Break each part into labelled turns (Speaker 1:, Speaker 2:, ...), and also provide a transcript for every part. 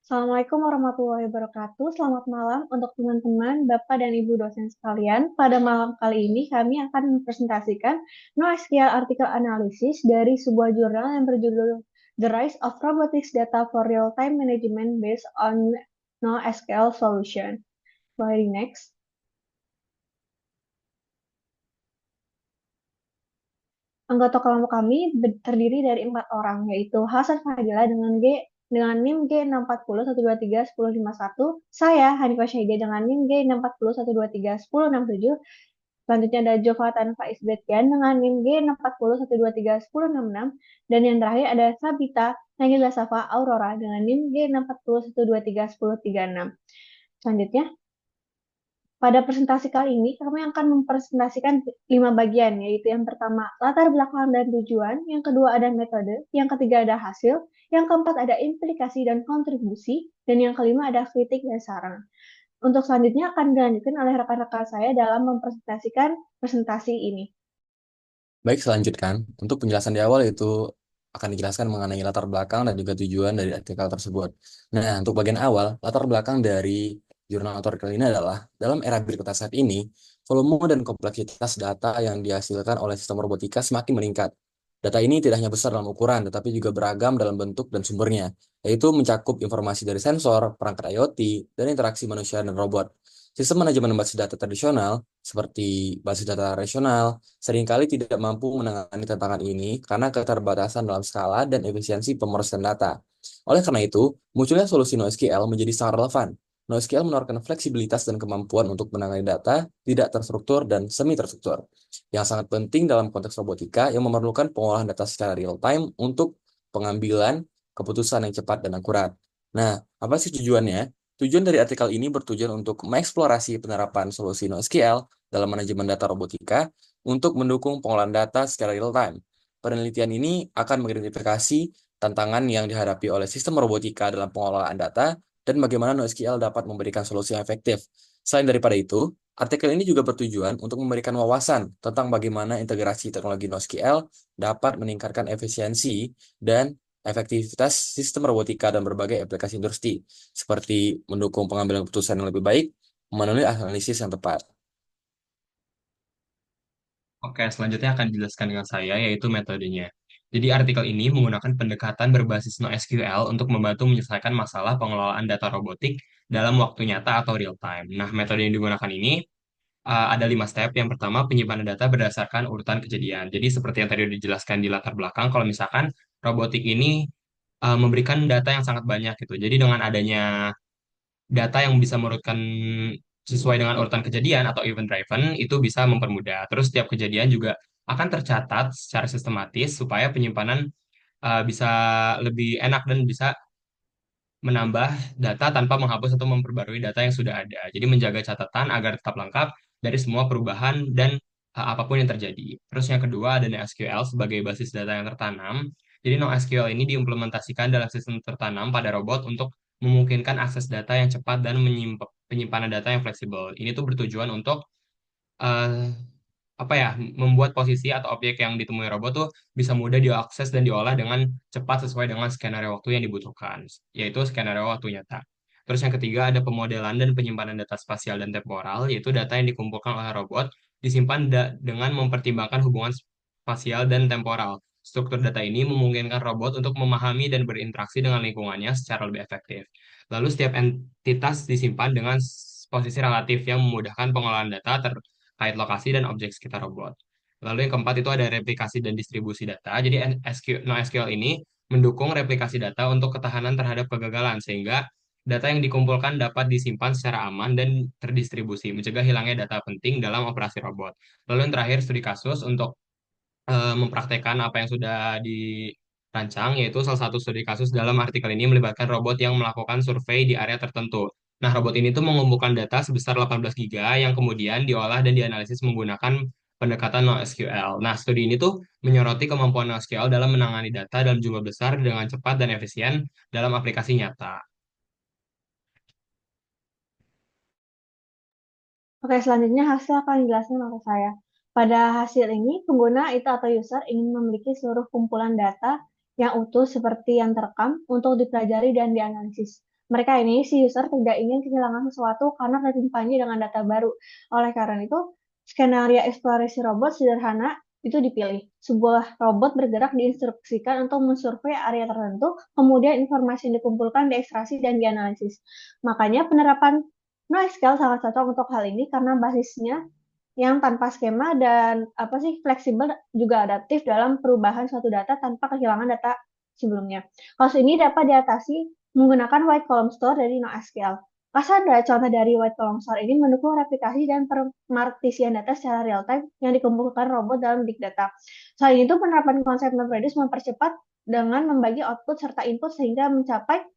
Speaker 1: Assalamualaikum warahmatullahi wabarakatuh. Selamat malam untuk teman-teman, Bapak dan Ibu dosen sekalian. Pada malam kali ini kami akan mempresentasikan NoSQL Article Analysis dari sebuah jurnal yang berjudul The Rise of Robotics Data for Real-Time Management Based on NoSQL Solution. Boleh next. Anggota kelompok kami terdiri dari 4 orang, yaitu Hasan Fadila dengan NIM G640123151, saya Hanifah Syahida dengan NIM G640123167, selanjutnya ada Jovatan Faiz Betian dengan NIM G640123166, dan yang terakhir ada Sabita Nagila Safa Aurora dengan NIM G640123136. Selanjutnya, pada presentasi kali ini, kami akan mempresentasikan 5 bagian, yaitu yang pertama, latar belakang dan tujuan, yang kedua ada metode, yang ketiga ada hasil, yang keempat ada implikasi dan kontribusi, dan yang kelima ada kritik dan saran. Untuk selanjutnya akan dilanjutkan oleh rekan-rekan saya dalam mempresentasikan presentasi ini.
Speaker 2: Baik, selanjutkan. Untuk penjelasan di awal itu akan dijelaskan mengenai latar belakang dan juga tujuan dari artikel tersebut. Nah, untuk bagian awal, latar belakang dari jurnal artikel ini adalah dalam era big data saat ini, volume dan kompleksitas data yang dihasilkan oleh sistem robotika semakin meningkat. Data ini tidak hanya besar dalam ukuran, tetapi juga beragam dalam bentuk dan sumbernya, yaitu mencakup informasi dari sensor, perangkat IoT, dan interaksi manusia dan robot. Sistem manajemen basis data tradisional, seperti basis data relasional, seringkali tidak mampu menangani tantangan ini karena keterbatasan dalam skala dan efisiensi pemrosesan data. Oleh karena itu, munculnya solusi NoSQL menjadi sangat relevan. NoSQL menawarkan fleksibilitas dan kemampuan untuk menangani data tidak terstruktur dan semi terstruktur, yang sangat penting dalam konteks robotika yang memerlukan pengolahan data secara real time untuk pengambilan keputusan yang cepat dan akurat. Nah, apa sih tujuannya? Tujuan dari artikel ini bertujuan untuk mengeksplorasi penerapan solusi NoSQL dalam manajemen data robotika untuk mendukung pengolahan data secara real-time. Penelitian ini akan mengidentifikasi tantangan yang dihadapi oleh sistem robotika dalam pengelolaan data dan bagaimana NoSQL dapat memberikan solusi yang efektif. Selain daripada itu, artikel ini juga bertujuan untuk memberikan wawasan tentang bagaimana integrasi teknologi NoSQL dapat meningkatkan efisiensi dan efektivitas sistem robotika dan berbagai aplikasi industri, seperti mendukung pengambilan keputusan yang lebih baik, memenuhi analisis yang tepat.
Speaker 3: Oke, selanjutnya akan dijelaskan dengan saya, yaitu metodenya. Jadi artikel ini menggunakan pendekatan berbasis NoSQL untuk membantu menyelesaikan masalah pengelolaan data robotik dalam waktu nyata atau real time. Nah, metode yang digunakan ini ada 5 step. Yang pertama, penyimpanan data berdasarkan urutan kejadian. Jadi seperti yang tadi udah dijelaskan di latar belakang, kalau misalkan robotik ini memberikan data yang sangat banyak gitu. Jadi dengan adanya data yang bisa mengurutkan sesuai dengan urutan kejadian atau event driven itu bisa mempermudah. Terus setiap kejadian juga akan tercatat secara sistematis supaya penyimpanan bisa lebih enak dan bisa menambah data tanpa menghapus atau memperbarui data yang sudah ada. Jadi menjaga catatan agar tetap lengkap dari semua perubahan dan apapun yang terjadi. Terus yang kedua ada NoSQL sebagai basis data yang tertanam. Jadi NoSQL ini diimplementasikan dalam sistem tertanam pada robot untuk memungkinkan akses data yang cepat dan penyimpanan data yang fleksibel. Ini tuh bertujuan untuk eh, apa ya, membuat posisi atau objek yang ditemui robot tuh bisa mudah diakses dan diolah dengan cepat sesuai dengan skenario waktu yang dibutuhkan, yaitu skenario waktu nyata. Terus yang ketiga ada pemodelan dan penyimpanan data spasial dan temporal, yaitu data yang dikumpulkan oleh robot disimpan dengan mempertimbangkan hubungan spasial dan temporal. Struktur data ini memungkinkan robot untuk memahami dan berinteraksi dengan lingkungannya secara lebih efektif. Lalu setiap entitas disimpan dengan posisi relatif yang memudahkan pengolahan data terkait lokasi dan objek sekitar robot. Lalu yang keempat itu ada replikasi dan distribusi data. Jadi NoSQL ini mendukung replikasi data untuk ketahanan terhadap kegagalan, sehingga data yang dikumpulkan dapat disimpan secara aman dan terdistribusi, mencegah hilangnya data penting dalam operasi robot. Lalu yang terakhir studi kasus untuk mempraktekkan apa yang sudah dirancang, yaitu salah satu studi kasus dalam artikel ini melibatkan robot yang melakukan survei di area tertentu. Nah, robot ini tuh mengumpulkan data sebesar 18 giga yang kemudian diolah dan dianalisis menggunakan pendekatan NoSQL. Nah, studi ini tuh menyoroti kemampuan NoSQL dalam menangani data dalam jumlah besar dengan cepat dan efisien dalam aplikasi nyata.
Speaker 1: Oke, selanjutnya hasil akan dijelaskan oleh saya. Pada hasil ini, pengguna itu atau user ingin memiliki seluruh kumpulan data yang utuh seperti yang terekam untuk dipelajari dan dianalisis. Mereka ini, si user tidak ingin kehilangan sesuatu karena tertimpanya dengan data baru. Oleh karena itu, skenario eksplorasi robot sederhana itu dipilih. Sebuah robot bergerak diinstruksikan untuk mensurvei area tertentu, kemudian informasi yang dikumpulkan diekstraksi dan dianalisis. Makanya penerapan NoSQL sangat cocok untuk hal ini karena basisnya yang tanpa skema dan fleksibel juga adaptif dalam perubahan suatu data tanpa kehilangan data sebelumnya. Kasus ini dapat diatasi menggunakan white column store dari NoSQL. Cassandra, contoh dari white column store ini mendukung replikasi dan pemartisian data secara real time yang dikumpulkan robot dalam big data. Selain itu, penerapan konsep MapReduce mempercepat dengan membagi output serta input sehingga mencapai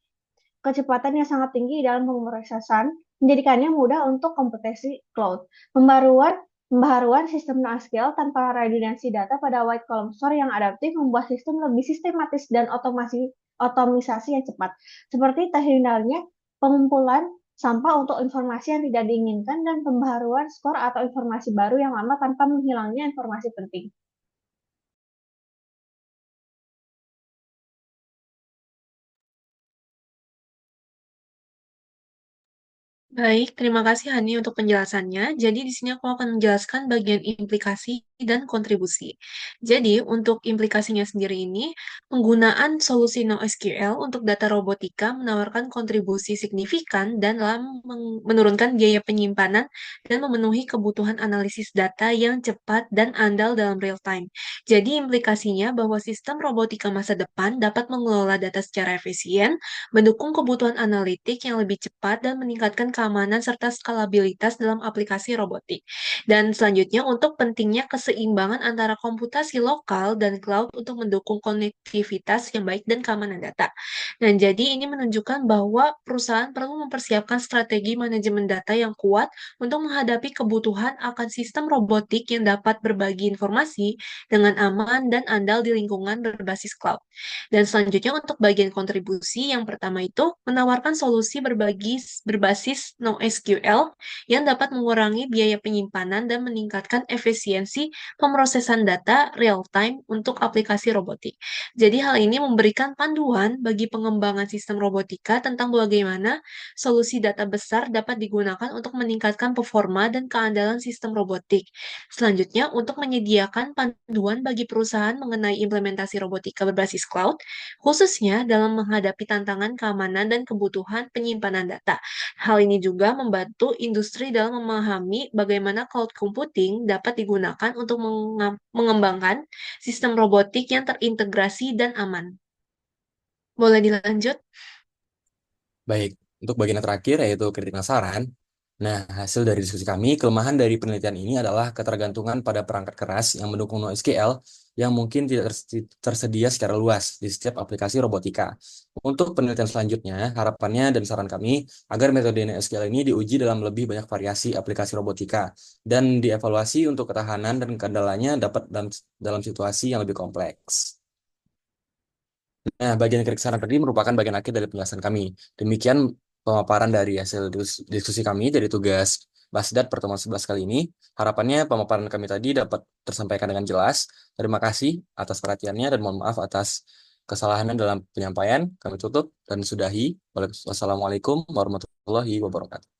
Speaker 1: kecepatan yang sangat tinggi dalam pemrosesan, menjadikannya mudah untuk komputasi cloud. Pembaharuan sistem NoSQL tanpa redundansi data pada white column store yang adaptif membuat sistem lebih sistematis dan otomisasi yang cepat, seperti terhindarnya pengumpulan sampah untuk informasi yang tidak diinginkan dan pembaharuan skor atau informasi baru yang lama tanpa menghilangnya informasi penting.
Speaker 4: Baik, terima kasih Hani untuk penjelasannya. Jadi di sini aku akan menjelaskan bagian implikasi dan kontribusi. Jadi untuk implikasinya sendiri ini, penggunaan solusi NoSQL untuk data robotika menawarkan kontribusi signifikan dan dalam menurunkan biaya penyimpanan dan memenuhi kebutuhan analisis data yang cepat dan andal dalam real time. Jadi implikasinya bahwa sistem robotika masa depan dapat mengelola data secara efisien, mendukung kebutuhan analitik yang lebih cepat dan meningkatkan keamanan serta skalabilitas dalam aplikasi robotik. Dan selanjutnya untuk pentingnya keseimbangan antara komputasi lokal dan cloud untuk mendukung konektivitas yang baik dan keamanan data. Dan jadi ini menunjukkan bahwa perusahaan perlu mempersiapkan strategi manajemen data yang kuat untuk menghadapi kebutuhan akan sistem robotik yang dapat berbagi informasi dengan aman dan andal di lingkungan berbasis cloud. Dan selanjutnya untuk bagian kontribusi, yang pertama itu menawarkan solusi berbasis NoSQL yang dapat mengurangi biaya penyimpanan dan meningkatkan efisiensi pemrosesan data real time untuk aplikasi robotik. Jadi hal ini memberikan panduan bagi pengembangan sistem robotika tentang bagaimana solusi data besar dapat digunakan untuk meningkatkan performa dan keandalan sistem robotik. Selanjutnya, untuk menyediakan panduan bagi perusahaan mengenai implementasi robotika berbasis cloud, khususnya dalam menghadapi tantangan keamanan dan kebutuhan penyimpanan data. Hal ini juga membantu industri dalam memahami bagaimana cloud computing dapat digunakan untuk mengembangkan sistem robotik yang terintegrasi dan aman. Boleh dilanjut?
Speaker 2: Baik, untuk bagian yang terakhir yaitu kritik dan saran. Nah, hasil dari diskusi kami, kelemahan dari penelitian ini adalah ketergantungan pada perangkat keras yang mendukung NoSQL yang mungkin tidak tersedia secara luas di setiap aplikasi robotika. Untuk penelitian selanjutnya, harapannya dan saran kami agar metode NoSQL ini diuji dalam lebih banyak variasi aplikasi robotika dan dievaluasi untuk ketahanan dan keandalannya dapat dalam situasi yang lebih kompleks. Nah, bagian kritik saran tadi merupakan bagian akhir dari penjelasan kami. Demikian pemaparan dari hasil diskusi kami dari tugas Basdat pertemuan 11 kali ini. Harapannya pemaparan kami tadi dapat tersampaikan dengan jelas. Terima kasih atas perhatiannya dan mohon maaf atas kesalahan dalam penyampaian. Kami tutup dan sudahi. Wassalamualaikum warahmatullahi wabarakatuh.